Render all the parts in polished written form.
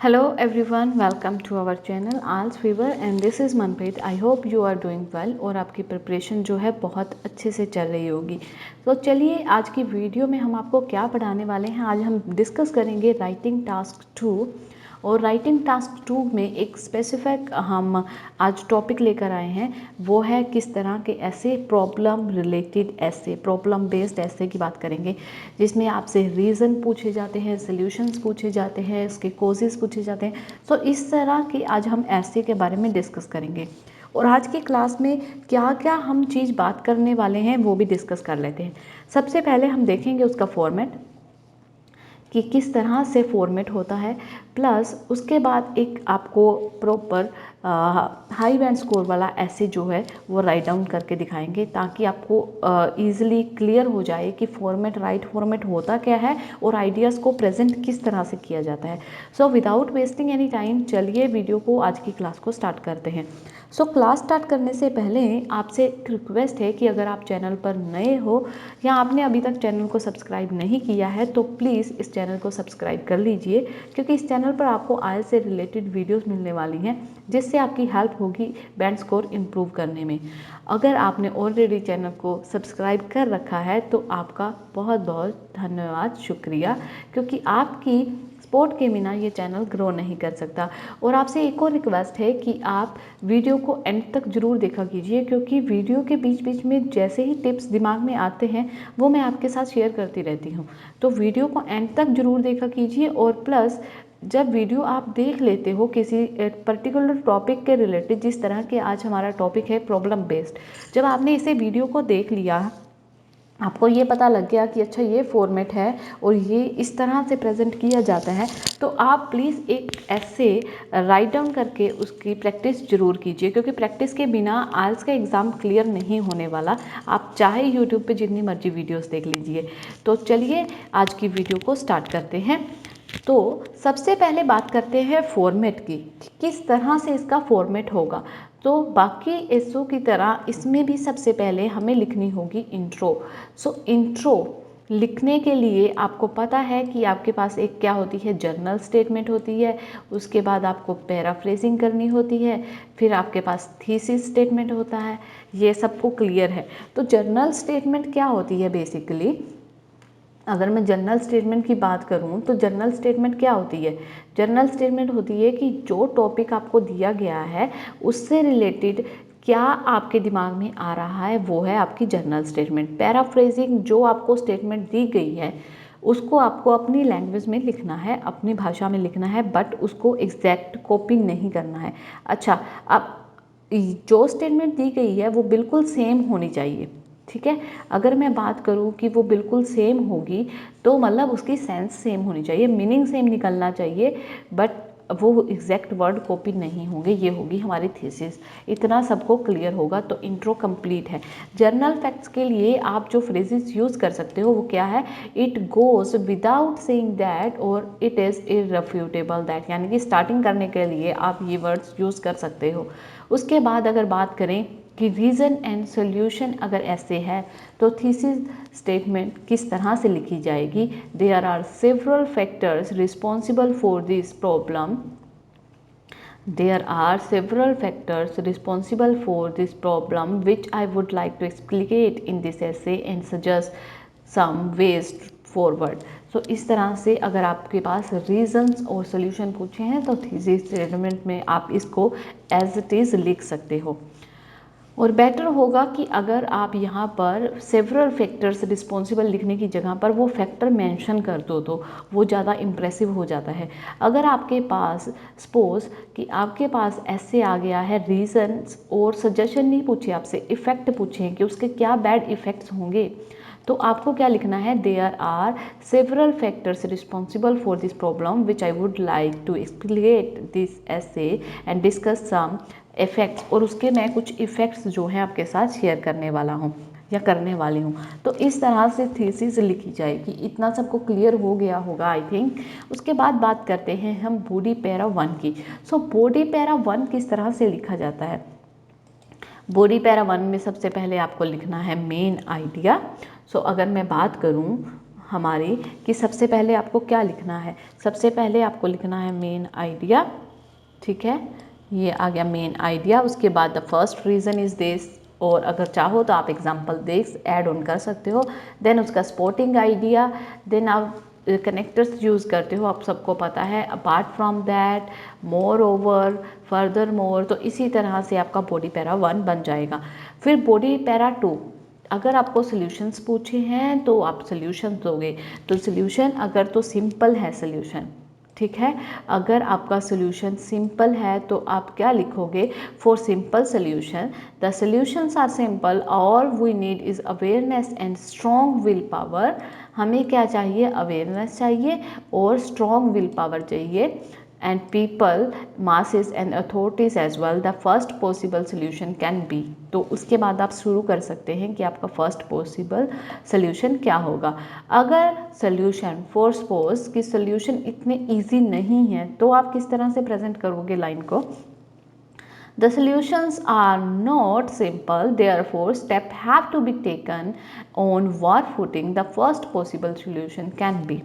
Hello everyone, welcome to our channel Al's Fever and this is Manpreet. I hope you are doing well और आपकी preparation जो है बहुत अच्छे से चल रही होगी। तो चलिए आज की वीडियो में हम आपको क्या पढ़ाने वाले हैं। आज हम डिस्कस करेंगे राइटिंग टास्क 2 और राइटिंग टास्क 2 में एक स्पेसिफिक हम आज टॉपिक लेकर आए हैं, वो है किस तरह के ऐसे प्रॉब्लम रिलेटेड ऐसे प्रॉब्लम बेस्ड ऐसे की बात करेंगे, जिसमें आपसे रीज़न पूछे जाते हैं, सॉल्यूशंस पूछे जाते हैं, उसके कॉजेज़ पूछे जाते हैं। तो इस तरह की आज हम ऐसे के बारे में डिस्कस करेंगे और आज की क्लास में क्या क्या हम चीज़ बात करने वाले हैं वो भी डिस्कस कर लेते हैं। सबसे पहले हम देखेंगे उसका फॉर्मेट कि किस तरह से फॉर्मेट होता है, प्लस उसके बाद एक आपको प्रॉपर हाई बैंड स्कोर वाला ऐसे जो है वो राइट डाउन करके दिखाएंगे, ताकि आपको ईज़िली क्लियर हो जाए कि फॉर्मेट राइट फॉर्मेट होता क्या है और आइडियाज़ को प्रेजेंट किस तरह से किया जाता है। So without wasting any time चलिए वीडियो को आज की क्लास को स्टार्ट करते हैं। सो क्लास स्टार्ट करने से पहले आपसे एक रिक्वेस्ट है कि अगर आप चैनल पर नए हो या आपने अभी तक चैनल को सब्सक्राइब नहीं किया है तो प्लीज़ इस चैनल को सब्सक्राइब कर लीजिए, क्योंकि इस चैनल पर आपको आइल्स से रिलेटेड वीडियोस मिलने वाली हैं, जिससे आपकी हेल्प होगी बैंड स्कोर इम्प्रूव करने में। अगर आपने ऑलरेडी चैनल को सब्सक्राइब कर रखा है तो आपका बहुत बहुत धन्यवाद, शुक्रिया, क्योंकि आपकी सपोर्ट के बिना ये चैनल ग्रो नहीं कर सकता। और आपसे एक और रिक्वेस्ट है कि आप वीडियो को एंड तक ज़रूर देखा कीजिए, क्योंकि वीडियो के बीच बीच में जैसे ही टिप्स दिमाग में आते हैं वो मैं आपके साथ शेयर करती रहती हूँ। तो वीडियो को एंड तक ज़रूर देखा कीजिए और प्लस जब वीडियो आप देख लेते हो किसी पर्टिकुलर टॉपिक के रिलेटेड, जिस तरह के आज हमारा टॉपिक है प्रॉब्लम बेस्ड, जब आपने इसे वीडियो को देख लिया, आपको ये पता लग गया कि अच्छा ये फॉर्मेट है और ये इस तरह से प्रेजेंट किया जाता है, तो आप प्लीज़ एक ऐसे राइट डाउन करके उसकी प्रैक्टिस ज़रूर कीजिए, क्योंकि प्रैक्टिस के बिना आइल्स का एग्ज़ाम क्लियर नहीं होने वाला। आप चाहे यूट्यूब पे जितनी मर्जी वीडियोस देख लीजिए। तो चलिए आज की वीडियो को स्टार्ट करते हैं। तो सबसे पहले बात करते हैं फॉर्मेट की, किस तरह से इसका फॉर्मेट होगा। तो बाकी एसओ की तरह इसमें भी सबसे पहले हमें लिखनी होगी इंट्रो। सो इंट्रो लिखने के लिए आपको पता है कि आपके पास एक क्या होती है, जर्नल स्टेटमेंट होती है, उसके बाद आपको पैराफ्रेजिंग करनी होती है, फिर आपके पास थीसिस स्टेटमेंट होता है। ये सबको क्लियर है। तो जर्नल स्टेटमेंट क्या होती है बेसिकली, अगर मैं जनरल स्टेटमेंट की बात करूं तो जनरल स्टेटमेंट क्या होती है, जनरल स्टेटमेंट होती है कि जो टॉपिक आपको दिया गया है उससे रिलेटेड क्या आपके दिमाग में आ रहा है, वो है आपकी जनरल स्टेटमेंट। पैराफ्रेजिंग, जो आपको स्टेटमेंट दी गई है उसको आपको अपनी लैंग्वेज में लिखना है, अपनी भाषा में लिखना है, बट उसको एग्जैक्ट कॉपी नहीं करना है। अच्छा, अब जो स्टेटमेंट दी गई है वो बिल्कुल सेम होनी चाहिए, ठीक है। अगर मैं बात करूँ कि वो बिल्कुल सेम होगी तो मतलब उसकी सेंस सेम होनी चाहिए, मीनिंग सेम निकलना चाहिए, बट वो एग्जैक्ट वर्ड कॉपी नहीं होंगे। ये होगी हमारी थीसिस। इतना सबको क्लियर होगा तो इंट्रो कंप्लीट है। जर्नल फैक्ट्स के लिए आप जो फ्रेजेस यूज़ कर सकते हो वो क्या है, it goes without saying that और इट इज़ इररेफ्यूटेबल दैट, यानी कि स्टार्टिंग करने के लिए आप ये वर्ड्स यूज़ कर सकते हो। उसके बाद अगर बात करें कि रीज़न एंड सॉल्यूशन अगर ऐसे है तो थीसिस स्टेटमेंट किस तरह से लिखी जाएगी, there are several factors responsible for this problem, there are several factors responsible for this problem which I would like to explicate in this essay and suggest some ways forward. So इस तरह से अगर आपके पास reasons और solution पूछे हैं तो thesis statement में आप इसको एज इट इज़ लिख सकते हो। और बेटर होगा कि अगर आप यहाँ पर सेवरल फैक्टर्स रिस्पॉन्सिबल लिखने की जगह पर वो फैक्टर मेंशन कर दो तो वो ज़्यादा इम्प्रेसिव हो जाता है। अगर आपके पास सपोज कि आपके पास ऐसे आ गया है रीजंस और सजेशन नहीं पूछे, आपसे इफ़ेक्ट पूछे कि उसके क्या बैड इफ़ेक्ट्स होंगे, तो आपको क्या लिखना है, there are several factors responsible for this problem which I would like to explain this essay and discuss some effects. और उसके मैं कुछ इफ़ेक्ट्स जो हैं आपके साथ शेयर करने वाला हूँ या करने वाली हूँ। तो इस तरह से थीसिस लिखी जाएगी। इतना सबको क्लियर हो गया होगा आई थिंक। उसके बाद बात करते हैं हम बॉडी पैरा 1 की। सो बॉडी पैरा 1 किस तरह से लिखा जाता है। बॉडी पैरा 1 में सबसे पहले आपको लिखना है मेन आइडिया। सो अगर मैं बात करूँ, हमारी कि सबसे पहले आपको क्या लिखना है। सबसे पहले आपको लिखना है मेन आइडिया, ठीक है, ये आ गया मेन आइडिया। उसके बाद the first reason is this, और अगर चाहो तो आप एग्जांपल देख ऐड ऑन कर सकते हो। देन उसका स्पोर्टिंग आइडिया, देन आप कनेक्टर्स यूज़ करते हो, आप सबको पता है। Apart from that, more over, further more, तो इसी तरह से आपका बॉडी पैरा 1 बन जाएगा। फिर बॉडी पैरा 2, अगर आपको सॉल्यूशंस पूछे हैं तो आप सॉल्यूशन दोगे। तो सॉल्यूशन अगर तो सिंपल है सॉल्यूशन, ठीक है, अगर आपका सॉल्यूशन सिंपल है तो आप क्या लिखोगे, for simple solution the solutions are simple और we need is awareness and strong will power. हमें क्या चाहिए, अवेयरनेस चाहिए और स्ट्रॉन्ग विल पावर चाहिए, and people, masses and authorities as well, the first possible solution can be। तो उसके बाद आप शुरू कर सकते हैं कि आपका फर्स्ट पॉसिबल सोल्यूशन क्या होगा। अगर सोल्यूशन फॉर सपोज कि सोल्यूशन इतने इजी नहीं है तो आप किस तरह से प्रेजेंट करोगे लाइन को। The solutions are not simple, therefore steps have to be taken on war footing. The first possible solution can be,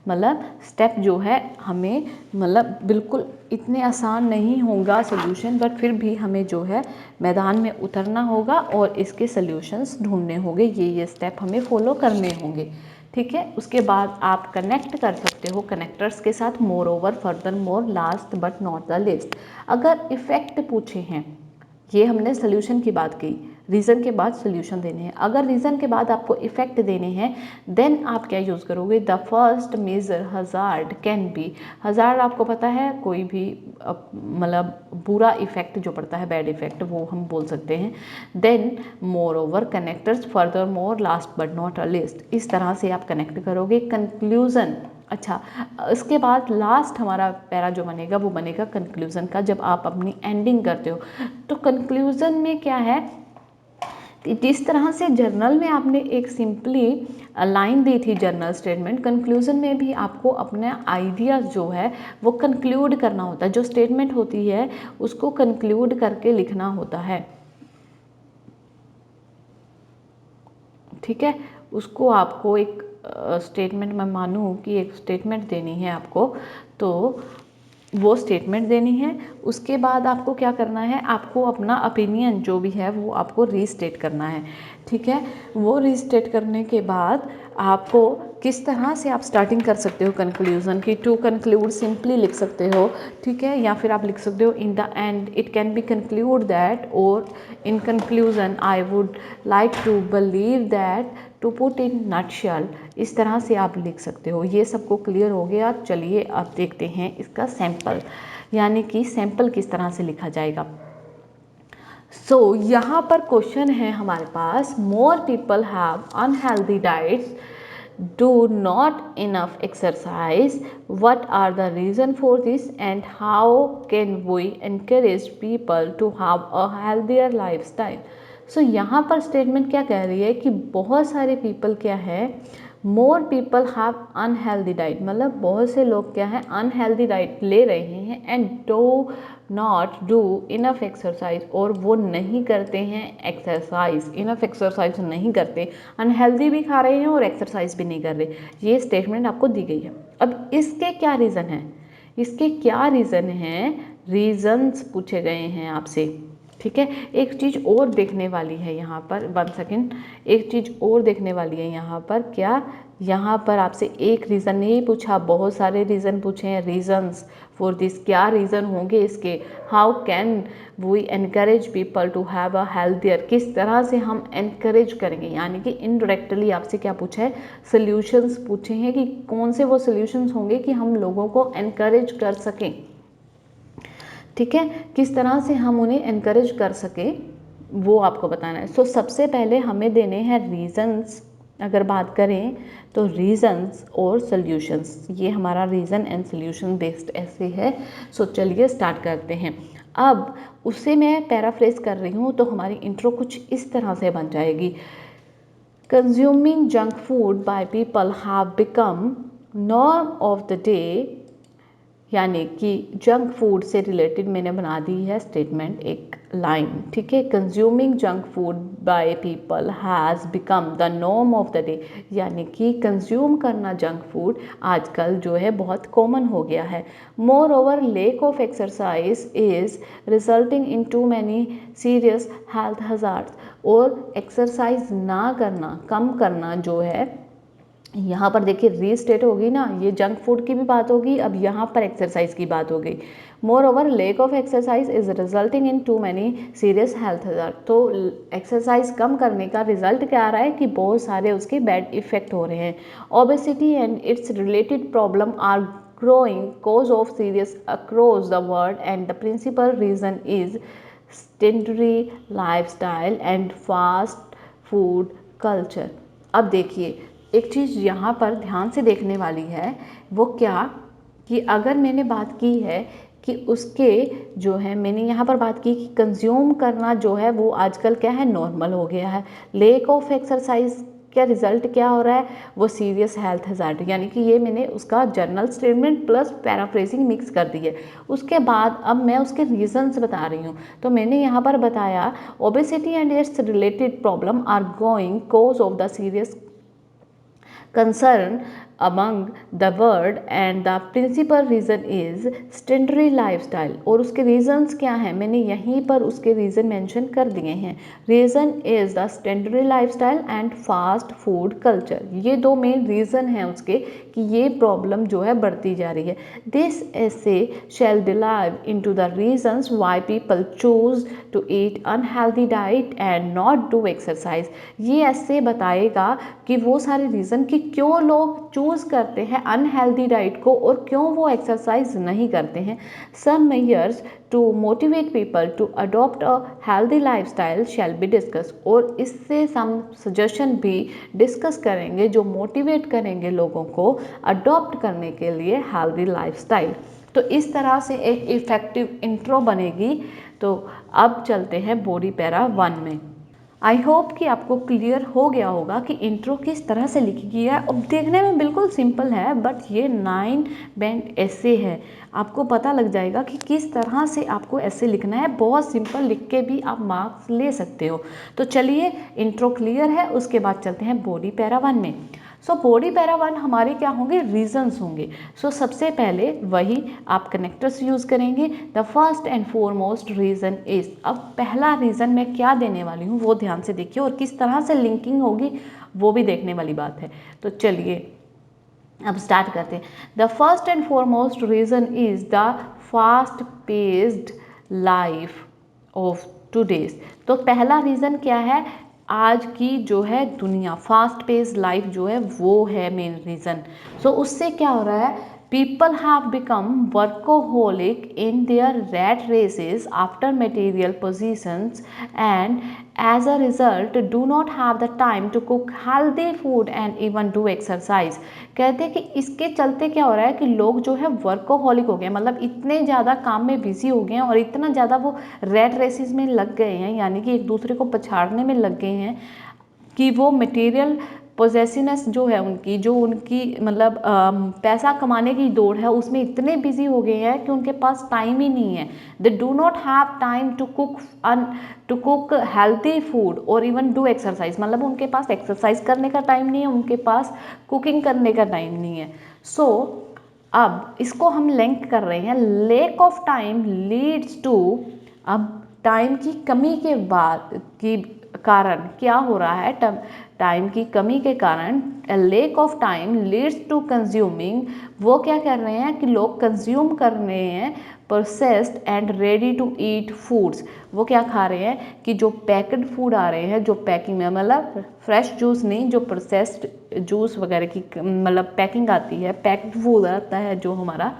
मतलब स्टेप जो है हमें, मतलब बिल्कुल इतने आसान नहीं होगा सोल्यूशन, बट फिर भी हमें जो है मैदान में उतरना होगा और इसके सोल्यूशंस ढूंढने होंगे। ये स्टेप हमें फॉलो करने होंगे, ठीक है। उसके बाद आप कनेक्ट कर सकते हो कनेक्टर्स के साथ, more over, further more, last but not the list. अगर इफेक्ट पूछे हैं, ये हमने सोल्यूशन की बात की, रीज़न के बाद सोल्यूशन देने हैं। अगर रीज़न के बाद आपको इफेक्ट देने हैं देन आप क्या यूज़ करोगे, the first major hazard can be. Hazard आपको पता है कोई भी मतलब बुरा इफेक्ट जो पड़ता है, बैड इफेक्ट, वो हम बोल सकते हैं। Then moreover, connectors, further, last but not a list. इस तरह से आप कनेक्ट करोगे। कंक्लूजन, अच्छा, इसके बाद लास्ट हमारा पैरा जो बनेगा वो बनेगा कंक्लूजन का, जब आप अपनी एंडिंग करते हो। तो कंक्लूजन में क्या है, जिस तरह से जर्नल में आपने एक सिंपली लाइन दी थी जर्नल स्टेटमेंट, कंक्लूजन में भी आपको अपने आइडियाज़ जो है वो कंक्लूड करना होता है। जो स्टेटमेंट होती है उसको कंक्लूड करके लिखना होता है, ठीक है। उसको आपको एक स्टेटमेंट, मैं मानूँ कि एक स्टेटमेंट देनी है आपको, तो वो स्टेटमेंट देनी है। उसके बाद आपको क्या करना है, आपको अपना ओपिनियन जो भी है वो आपको रीस्टेट करना है, ठीक है। वो रीस्टेट करने के बाद आपको किस तरह से आप स्टार्टिंग कर सकते हो कंक्लूजन की, टू कंक्लूड सिंपली लिख सकते हो, ठीक है, या फिर आप लिख सकते हो in the end it can be conclude that, और in conclusion I would like to believe that, to put in nutshell. इस तरह से आप लिख सकते हो। ये सबको क्लियर हो गया। चलिए अब देखते हैं इसका सैंपल, यानी कि सैंपल किस तरह से लिखा जाएगा। यहाँ पर क्वेश्चन है हमारे पास, more people have unhealthy diets, do not enough exercise, what are the reason for this and how can we encourage people to have a healthier lifestyle। यहाँ पर स्टेटमेंट क्या कह रही है कि बहुत सारे पीपल क्या है, मोर पीपल हैव अनहेल्दी डाइट, मतलब बहुत से लोग क्या है अनहेल्दी डाइट ले रहे हैं, and do not do enough exercise, और वो नहीं करते हैं एक्सरसाइज, इनफ एक्सरसाइज नहीं करते, अनहेल्दी भी खा रहे हैं और एक्सरसाइज भी नहीं कर रहे। ये स्टेटमेंट आपको दी गई है। अब इसके क्या रीज़न है, इसके क्या रीज़न हैं, रीजंस पूछे गए हैं आपसे, ठीक है। एक चीज़ और देखने वाली है यहाँ पर, 1 सेकेंड, एक चीज़ और देखने वाली है यहाँ पर, क्या यहाँ पर आपसे एक रीज़न नहीं पूछा, बहुत सारे रीज़न पूछे हैं। रीजंस फॉर दिस, क्या रीज़न होंगे इसके, how can we encourage people to have a healthier, किस तरह से हम एनकरेज करेंगे, यानी कि इनडायरेक्टली आपसे क्या पूछा है, सोल्यूशंस पूछे हैं कि कौन से वो सोल्यूशंस होंगे कि हम लोगों को एनकरेज कर सकें, ठीक है, किस तरह से हम उन्हें एनकरेज कर सके वो आपको बताना है। सबसे पहले हमें देने हैं रीजंस। अगर बात करें तो रीजंस और सॉल्यूशंस, ये हमारा रीज़न एंड सॉल्यूशन बेस्ड ऐसे है। चलिए स्टार्ट करते हैं। अब उसे मैं पैराफ्रेज कर रही हूँ, तो हमारी इंट्रो कुछ इस तरह से बन जाएगी। Consuming junk food by people have become norm of the day, यानी कि जंक फूड से रिलेटेड मैंने बना दी है स्टेटमेंट, एक लाइन, ठीक है। Consuming junk food by people has become the norm of the day, यानी कि कंज्यूम करना जंक फूड आजकल जो है बहुत कॉमन हो गया है। Moreover lack of exercise is resulting into many serious health hazards, और एक्सरसाइज ना करना, कम करना जो है, यहाँ पर देखिए रीस्टेट होगी ना, ये जंक फूड की भी बात होगी, अब यहाँ पर एक्सरसाइज की बात हो गई। Moreover lack of exercise is resulting into many serious health hazard, तो एक्सरसाइज कम करने का रिजल्ट क्या आ रहा है कि बहुत सारे उसके बैड इफेक्ट हो रहे हैं। Obesity and its related problem are growing cause of serious across the world and the principal reason is sedentary lifestyle and fast food culture. अब देखिए एक चीज़ यहाँ पर ध्यान से देखने वाली है, वो क्या कि अगर मैंने बात की है कि उसके जो है, मैंने यहाँ पर बात की कि कंज्यूम करना जो है वो आजकल क्या है, नॉर्मल हो गया है। लेक ऑफ एक्सरसाइज क्या रिजल्ट क्या हो रहा है, वो सीरियस हेल्थ हजार्ड, यानी कि ये मैंने उसका journal statement plus paraphrasing mix कर दी है। उसके बाद अब मैं उसके रीजंस बता रही हूँ। तो मैंने यहाँ पर बताया obesity and its related problem are going cause of the serious concern among the world and the principal reason is sedentary lifestyle, और उसके reasons क्या हैं, मैंने यहीं पर उसके reason mention कर दिए हैं। reason is the sedentary lifestyle and fast food culture, ये दो main reason हैं उसके कि ये problem जो है बढ़ती जा रही है। this essay shall delve into the reasons why people choose to eat unhealthy diet and not do exercise, ये essay बताएगा कि वो सारे रीज़न कि क्यों लोग चूज़ करते हैं अनहेल्दी डाइट को और क्यों वो एक्सरसाइज नहीं करते हैं। Some measures to motivate people to adopt a healthy lifestyle shall be discuss, और इससे सम सजेशन भी डिस्कस करेंगे जो मोटिवेट करेंगे लोगों को अडॉप्ट करने के लिए हेल्दी लाइफस्टाइल। तो इस तरह से एक इफ़ेक्टिव इंट्रो बनेगी। तो अब चलते हैं बॉडी पैरा 1 में। आई होप कि आपको क्लियर हो गया होगा कि इंट्रो किस तरह से लिखी गई है। अब देखने में बिल्कुल सिंपल है, बट ये 9 बैंड ऐसे है, आपको पता लग जाएगा कि किस तरह से आपको ऐसे लिखना है। बहुत सिंपल लिख के भी आप मार्क्स ले सकते हो। तो चलिए इंट्रो क्लियर है, उसके बाद चलते हैं बॉडी पैरा 1 में। सो बॉडी पैरा 1 हमारे क्या होंगे, रीजंस होंगे। सो सबसे पहले वही आप कनेक्टर्स यूज़ करेंगे। The first and foremost reason is, अब पहला रीज़न मैं क्या देने वाली हूँ वो ध्यान से देखिए, और किस तरह से लिंकिंग होगी वो भी देखने वाली बात है। तो चलिए अब स्टार्ट करते हैं। The first and foremost reason is the fast paced life of today's. तो पहला रीज़न क्या है, आज की जो है दुनिया, फास्ट पेस लाइफ जो है वो है मेन रीज़न। सो उससे क्या हो रहा है, people have become workaholic in their rat races after material possessions and as a result do not have the time to cook healthy food and even do exercise। कहते हैं कि इसके चलते क्या हो रहा है कि लोग जो है वर्कोहॉलिक हो गए, मतलब इतने ज़्यादा काम में बिजी हो गए हैं और इतना ज़्यादा वो रैट रेसेस में लग गए हैं, यानी कि एक दूसरे को पछाड़ने में लग गए हैं कि वो मटेरियल पोजेसिवनेस जो है उनकी, जो उनकी मतलब पैसा कमाने की दौड़ है उसमें इतने बिजी हो गए हैं कि उनके पास टाइम ही नहीं है। They do not have time to cook healthy food और इवन डू एक्सरसाइज, मतलब उनके पास एक्सरसाइज करने का टाइम नहीं है, उनके पास कुकिंग करने का टाइम नहीं है। सो अब इसको हम लिंक कर रहे हैं, lack of time leads to, अब टाइम की कमी के बाद की कारण क्या हो रहा है, टाइम की कमी के कारण lack of time leads to consuming, वो क्या कर रहे हैं कि लोग कंज्यूम कर रहे हैं processed and ready to eat foods. वो क्या खा रहे हैं कि जो पैकेड फूड आ रहे हैं, जो पैकिंग में, मतलब फ्रेश जूस नहीं, जो प्रोसेस्ड जूस वगैरह की मतलब पैकिंग आती है, पैक्ड फूड आता है जो हमारा,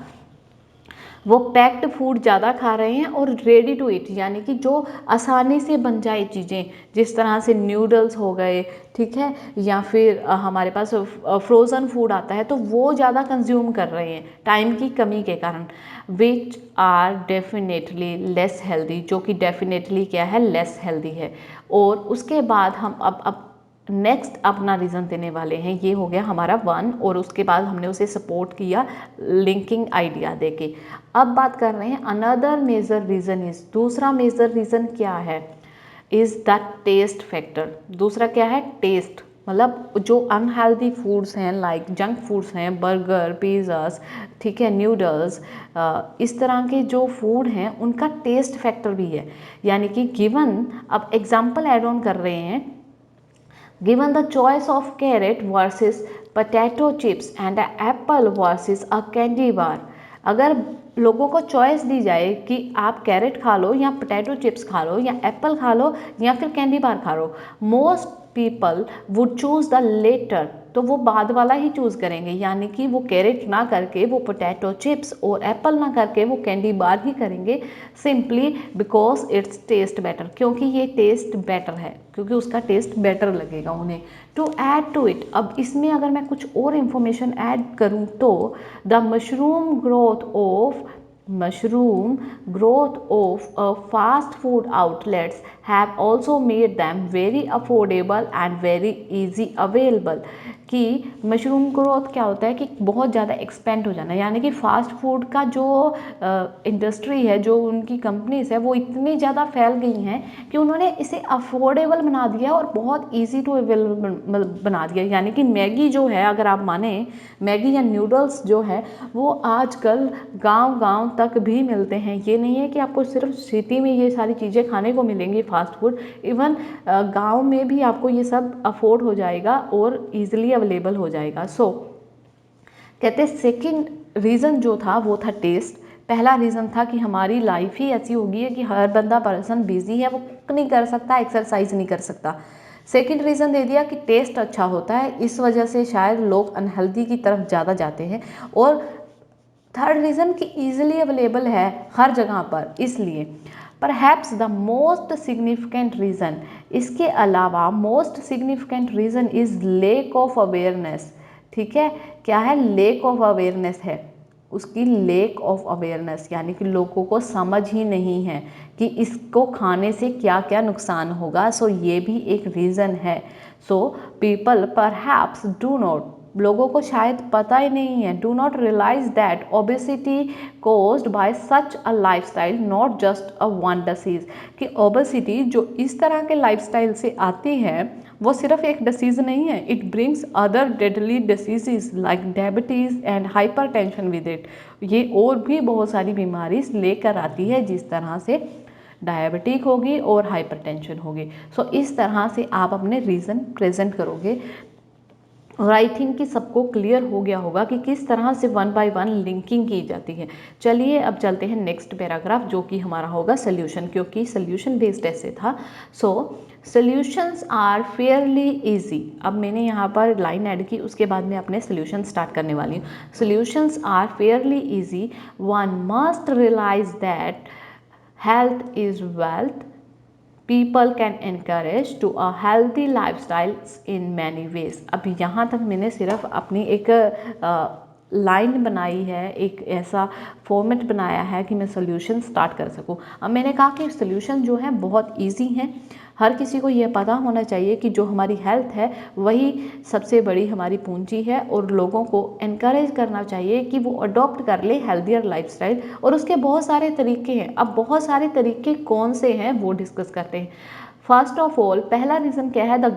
वो पैक्ड फूड ज़्यादा खा रहे हैं और रेडी टू ईट, यानी कि जो आसानी से बन जाए चीज़ें, जिस तरह से न्यूडल्स हो गए, ठीक है, या फिर हमारे पास फ्रोज़न फूड आता है, तो वो ज़्यादा कंज्यूम कर रहे हैं टाइम की कमी के कारण। Which are definitely less healthy, जो कि डेफिनेटली क्या है, लेस हेल्दी है। और उसके बाद हम अब नेक्स्ट अपना रीज़न देने वाले हैं। ये हो गया हमारा 1 और उसके बाद हमने उसे सपोर्ट किया लिंकिंग आइडिया देके। अब बात कर रहे हैं अनदर मेजर रीज़न इज, दूसरा मेजर रीज़न क्या है, इज़ द टेस्ट फैक्टर। दूसरा क्या है, टेस्ट, मतलब जो अनहेल्दी फूड्स हैं लाइक जंक फूड्स हैं, बर्गर, पिज़्ज़ास, ठीक है, न्यूडल्स, इस तरह के जो फूड हैं उनका टेस्ट फैक्टर भी है। यानी कि गिवन, अब एग्जांपल ऐड ऑन कर रहे हैं, given the choice of carrot versus potato chips and an apple versus a candy bar, अगर लोगों को चॉइस दी जाए कि आप कैरेट खा लो या पोटैटो चिप्स खा लो या एप्पल खा लो या फिर कैंडी बार खा लो, most people would choose the latter, तो वो बाद वाला ही चूज़ करेंगे। यानी कि वो कैरेट ना करके वो पोटैटो चिप्स और एप्पल ना करके वो कैंडी बार ही करेंगे, simply because it's taste better, क्योंकि ये टेस्ट बेटर है, क्योंकि उसका टेस्ट बेटर लगेगा उन्हें। टू ऐड टू इट, अब इसमें अगर मैं कुछ और इन्फॉर्मेशन ऐड करूँ तो the mushroom growth of fast food outlets have also made them very affordable and very easy available, कि मशरूम ग्रोथ क्या होता है कि बहुत ज़्यादा एक्सपेंड हो जाना, यानी कि फास्ट फूड का जो इंडस्ट्री है, जो उनकी कंपनीज है, वो इतनी ज़्यादा फैल गई हैं कि उन्होंने इसे अफोर्डेबल बना दिया और बहुत इजी टू अवेलेबल बना दिया। यानी कि मैगी जो है, अगर आप माने मैगी या नूडल्स जो है वो आजकल गांव-गांव तक भी मिलते हैं। ये नहीं है कि आपको सिर्फ सिटी में ये सारी चीज़ें खाने को मिलेंगी फास्ट फूड, इवन गांव में भी आपको ये सब अफोर्ड हो जाएगा और ईजिली अवेलेबल हो जाएगा। सो कहते हैं सेकंड रीज़न जो था वो था टेस्ट। पहला रीज़न था कि हमारी लाइफ ही ऐसी होगी है कि हर बंदा पर्सन बिजी है, वो कुक नहीं कर सकता, एक्सरसाइज नहीं कर सकता। सेकंड रीज़न दे दिया कि टेस्ट अच्छा होता है, इस वजह से शायद लोग अनहेल्दी की तरफ ज़्यादा जाते हैं। और थर्ड रीज़न कि ईजिली अवेलेबल है हर जगह पर, इसलिए। Perhaps the most significant reason, इसके अलावा most significant reason is lake of awareness. ठीक है, क्या है, लेक ऑफ अवेयरनेस है, उसकी लेक ऑफ अवेयरनेस, यानी कि लोगों को समझ ही नहीं है कि इसको खाने से क्या क्या नुकसान होगा। सो ये भी एक रीज़न है। So people perhaps do not, लोगों को शायद पता ही नहीं है, do not realise that obesity caused by such a lifestyle not just a one disease, कि ओबेसिटी जो इस तरह के लाइफस्टाइल से आती है वो सिर्फ एक डिसीज़ नहीं है, it brings other deadly diseases like diabetes and hypertension with it. ये और भी बहुत सारी बीमारी लेकर आती है, जिस तरह से डायबिटिक होगी और हाइपरटेंशन होगी। सो इस तरह से आप अपने रीज़न प्रेजेंट करोगे और आई थिंक कि सबको क्लियर हो गया होगा कि किस तरह से 1 बाय 1 लिंकिंग की जाती है। चलिए अब चलते हैं नेक्स्ट पैराग्राफ, जो कि हमारा होगा सोल्यूशन, क्योंकि सोल्यूशन बेस्ड ऐसे था। सो सोल्यूशंस आर फेयरली इजी, अब मैंने यहाँ पर लाइन ऐड की, उसके बाद मैं अपने सोल्यूशन स्टार्ट करने वाली हूँ। Solutions are fairly easy, one must realise that health is wealth, people can encourage to a healthy life styles in many ways. अब यहाँ तक मैंने सिर्फ अपनी एक लाइन बनाई है, एक ऐसा फॉर्मेट बनाया है कि मैं सोल्यूशन स्टार्ट कर सकूं। अब मैंने कहा कि सोल्यूशन जो है बहुत इजी हैं, हर किसी को ये पता होना चाहिए कि जो हमारी हेल्थ है वही सबसे बड़ी हमारी पूंजी है, और लोगों को एनकरेज करना चाहिए कि वो अडॉप्ट कर ले हेल्दियर लाइफस्टाइल। और उसके बहुत सारे तरीके हैं। अब बहुत सारे तरीके कौन से हैं वो डिस्कस करते हैं। फर्स्ट ऑफ ऑल, पहला रीज़न क्या है, the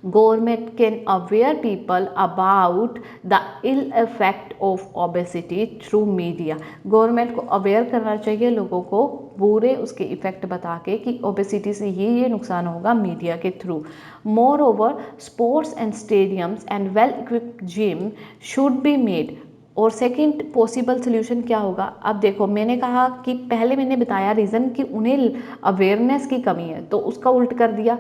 government can aware people about the ill effect of obesity through media। Government को अवेयर करना चाहिए लोगों को बुरे उसके इफेक्ट बता के कि ओबेसिटी से ये नुकसान होगा, मीडिया के through. More over sports and stadiums and well equipped gym should be made. और सेकंड पॉसिबल सोल्यूशन क्या होगा, अब देखो मैंने कहा कि पहले मैंने बताया रीज़न कि उन्हें अवेयरनेस की कमी है, तो उसका उल्ट कर दिया,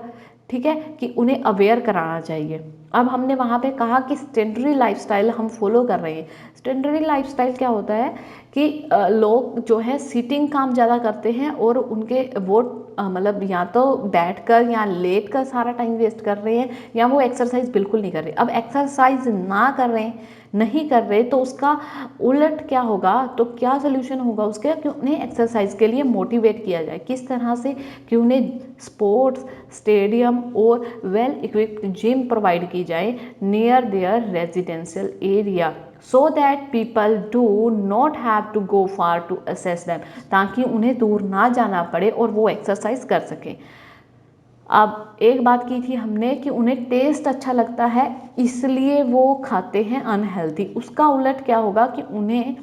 ठीक है, कि उन्हें अवेयर कराना चाहिए। अब हमने वहाँ पे कहा कि स्टेंडरी लाइफस्टाइल हम फॉलो कर रहे हैं। स्टेंडरी लाइफस्टाइल क्या होता है कि लोग जो है सिटिंग काम ज़्यादा करते हैं और उनके वो मतलब या तो बैठकर या लेट कर सारा टाइम वेस्ट कर रहे हैं, या वो एक्सरसाइज बिल्कुल नहीं कर रहे। अब एक्सरसाइज ना कर रहे हैं, नहीं कर रहे तो उसका उलट क्या होगा, तो क्या सोल्यूशन होगा उसके, कि उन्हें एक्सरसाइज के लिए मोटिवेट किया जाए। किस तरह से, कि उन्हें स्पोर्ट्स स्टेडियम और वेल इक्विप्ड जिम प्रोवाइड की जाए near there residential area, so that people do not have to go far to assess them, ताकि उन्हें दूर ना जाना पड़े और वो एक्सरसाइज कर सकें। अब एक बात की थी हमने कि उन्हें टेस्ट अच्छा लगता है इसलिए वो खाते हैं अनहेल्दी, उसका उलट क्या होगा कि उन्हें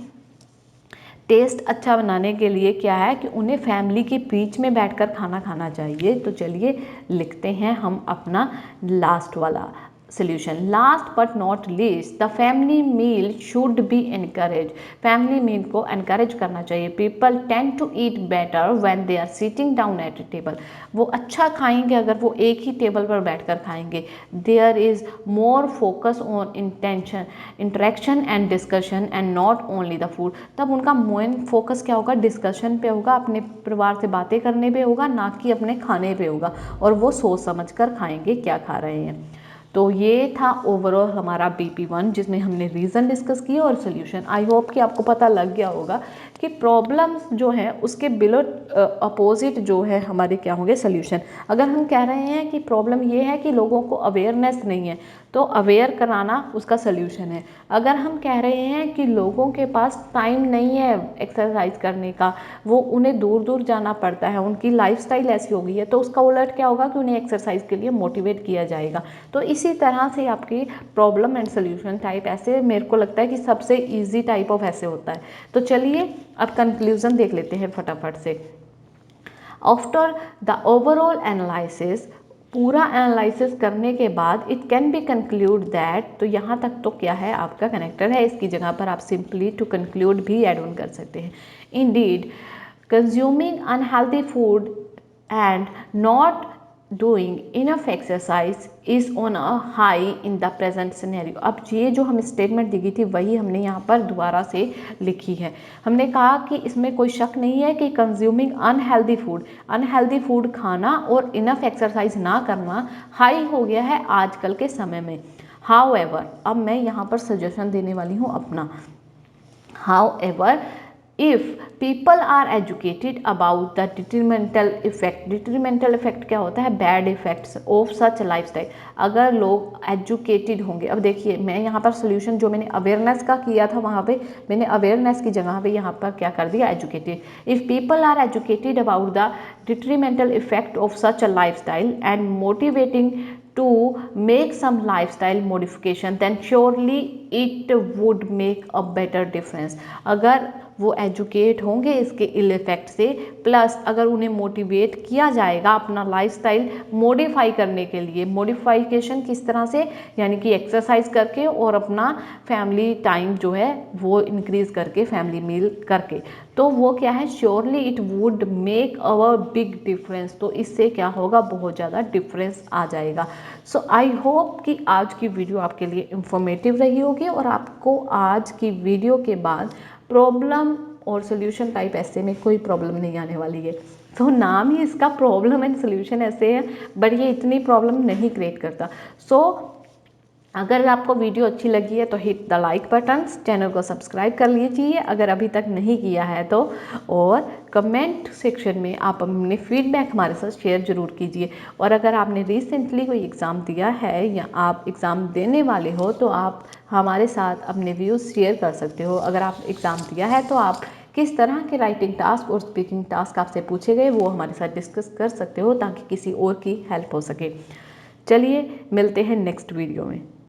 टेस्ट अच्छा बनाने के लिए क्या है कि उन्हें फैमिली के बीच में बैठकर खाना खाना चाहिए। तो चलिए लिखते हैं हम अपना लास्ट वाला solution. Last but not least, the family meal should be encouraged. Family meal को encourage करना चाहिए। People tend to eat better when they are sitting down at a table. वो अच्छा खाएंगे अगर वो एक ही टेबल पर बैठकर खाएंगे। There is more focus on interaction and discussion and not only the food. तब उनका मेन फोकस क्या होगा, डिस्कशन पे होगा, अपने परिवार से बातें करने पे होगा, ना कि अपने खाने पे होगा, और वो सोच समझ कर खाएंगे क्या खा रहे हैं। तो ये था ओवरऑल हमारा BP1 जिसमें हमने रीज़न डिस्कस किया और सोल्यूशन। आई होप कि आपको पता लग गया होगा कि प्रॉब्लम्स जो है उसके बिलो अपोजिट जो है हमारे क्या होंगे, सोल्यूशन। अगर हम कह रहे हैं कि प्रॉब्लम ये है कि लोगों को अवेयरनेस नहीं है, तो अवेयर कराना उसका सोल्यूशन है। अगर हम कह रहे हैं कि लोगों के पास टाइम नहीं है एक्सरसाइज करने का, वो उन्हें दूर दूर जाना पड़ता है, उनकी लाइफस्टाइल ऐसी हो गई है, तो उसका उलट क्या होगा कि उन्हें एक्सरसाइज के लिए मोटिवेट किया जाएगा। तो इसी तरह से आपकी प्रॉब्लम एंड सोल्यूशन टाइप ऐसे मेरे को लगता है कि सबसे ईजी टाइप ऑफ ऐसे होता है। तो चलिए अब कंक्लूजन देख लेते हैं फटाफट से। आफ्टर द ओवरऑल एनालिसिस, पूरा एनालिसिस करने के बाद it can be conclude that, तो यहाँ तक तो क्या है आपका कनेक्टर है, इसकी जगह पर आप सिंपली टू कंक्लूड भी ऐड ऑन कर सकते हैं। Indeed consuming unhealthy food and not doing enough exercise is on a high in the present scenario. अब ये जो हमें स्टेटमेंट दी गई थी वही हमने यहाँ पर दोबारा से लिखी है। हमने कहा कि इसमें कोई शक नहीं है कि कंज्यूमिंग अनहेल्दी फूड खाना और इनफ एक्सरसाइज ना करना हाई हो गया है आजकल के समय में। हाउएवर, अब मैं यहाँ पर सजेशन देने वाली हूँ अपना। However, if people are educated about the detrimental effect क्या होता है, bad effects of such lifestyle. अगर लोग एजुकेटेड होंगे, अब देखिए मैं यहाँ पर सोल्यूशन जो मैंने अवेयरनेस का किया था वहाँ पे मैंने अवेयरनेस की जगह पे यहाँ पर क्या कर दिया, educated. If people are educated about the detrimental effect of such a lifestyle and motivating to make some lifestyle modification, then surely it would make a better difference। अगर वो एजुकेट होंगे इसके इल इफेक्ट से, प्लस अगर उन्हें motivate किया जाएगा अपना लाइफस्टाइल मॉडिफाई करने के लिए। मॉडिफिकेशन किस तरह से, यानी कि एक्सरसाइज करके और अपना फैमिली टाइम जो है वो इंक्रीज करके, फैमिली मील करके, तो वो क्या है, surely it would make our big difference. तो इससे क्या होगा, बहुत ज़्यादा डिफरेंस आ जाएगा। सो आई होप कि आज की वीडियो आपके लिए इंफॉर्मेटिव रही होगी और आपको आज की वीडियो के बाद प्रॉब्लम और सोल्यूशन टाइप ऐसे में कोई प्रॉब्लम नहीं आने वाली है। तो नाम ही इसका प्रॉब्लम एंड सोल्यूशन ऐसे है, बट ये इतनी प्रॉब्लम नहीं क्रिएट करता। सो अगर आपको वीडियो अच्छी लगी है तो hit the like button, channel को सब्सक्राइब कर लीजिए अगर अभी तक नहीं किया है तो, और कमेंट सेक्शन में आप अपने फीडबैक हमारे साथ शेयर जरूर कीजिए। और अगर आपने रिसेंटली कोई एग्ज़ाम दिया है या आप एग्ज़ाम देने वाले हो तो आप हमारे साथ अपने व्यूज़ शेयर कर सकते हो। अगर आप एग्ज़ाम दिया है तो आप किस तरह के राइटिंग टास्क और स्पीकिंग टास्क आपसे पूछे गए वो हमारे साथ डिस्कस कर सकते हो ताकि किसी और की हेल्प हो सके। चलिए मिलते हैं नेक्स्ट वीडियो में।